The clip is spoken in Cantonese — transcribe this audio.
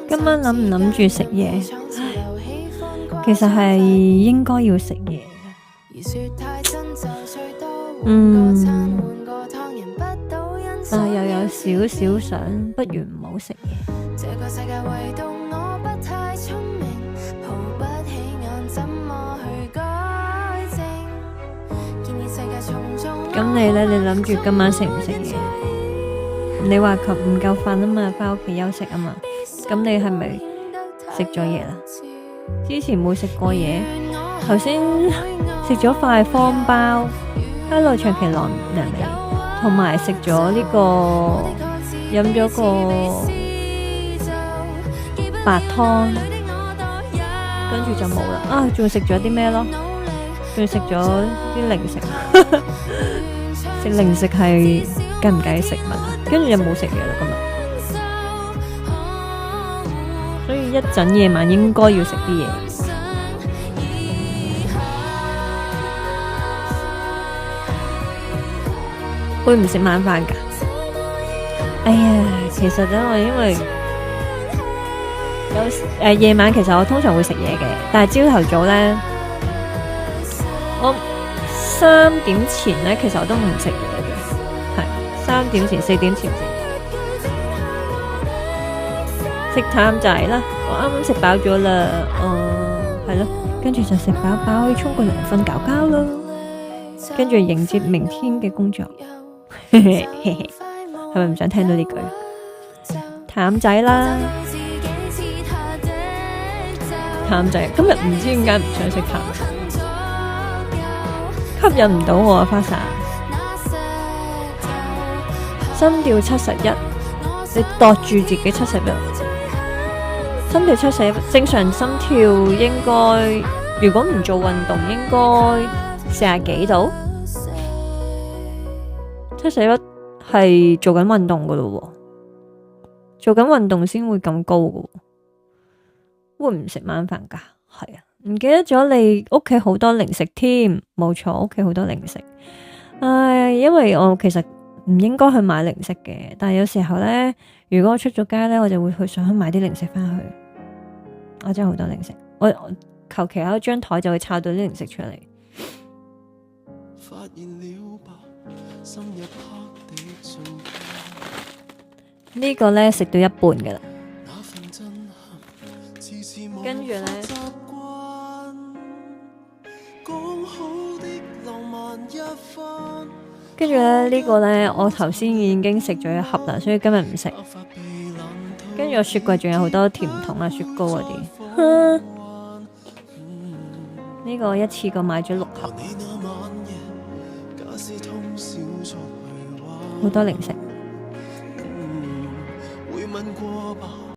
今晚諗唔諗住食嘢？其實係應該要食嘢嘅，但係又有少少想，不如唔好食嘢。咁你呢？你諗住今晚食唔食嘢？你話唔夠瞓啊嘛，返屋企休息啊嘛。咁你係咪食咗嘢啦？之前冇食過嘢，頭先食咗塊方包，Hello 長期涼味，同埋食咗呢個飲咗個白湯，跟住就冇啦。啊，仲食咗啲咩咯？仲食咗啲零食。食零食係計唔計食物？跟住又冇食嘢啦今日，所以一陣夜晚應該要食啲嘢。會唔食晚飯㗎？哎呀，其實咧我因為有夜晚其實我通常會食嘢嘅，但係朝頭早咧我3點前咧，其實我都唔食嘢嘅，係3點前、4點前食淡仔啦。我啱啱食飽咗啦，係咯，跟住就食飽飽，可以沖個涼瞓覺覺咯，跟住迎接明天嘅工作。係咪唔想聽到呢句？淡仔啦，淡仔，今日唔知點解唔想食淡仔。吸引唔到我啊，花灑。心跳71，你度住自己71。心跳71，正常心跳應該，如果唔做運動，應該40幾度。71係做緊運動噶咯，做緊運動先會咁高噶。會唔食晚飯噶？係啊。唔記得咗你屋企好多零食添，冇錯，屋企好多零食。唉，因為我其實唔應該去買零食嘅，但係有時候呢，如果我出咗街呢，我就會想去買啲零食返去。我真係好多零食，我求其喺張台就會抄到啲零食出嚟。呢個呢，食到一半噶啦，跟住呢。跟住咧呢個呢，我頭先已經食咗一盒啦，所以今日唔食。跟住我雪櫃仲有好多甜筒啊、雪糕嗰啲。呢個一次過買咗6盒，好多零食。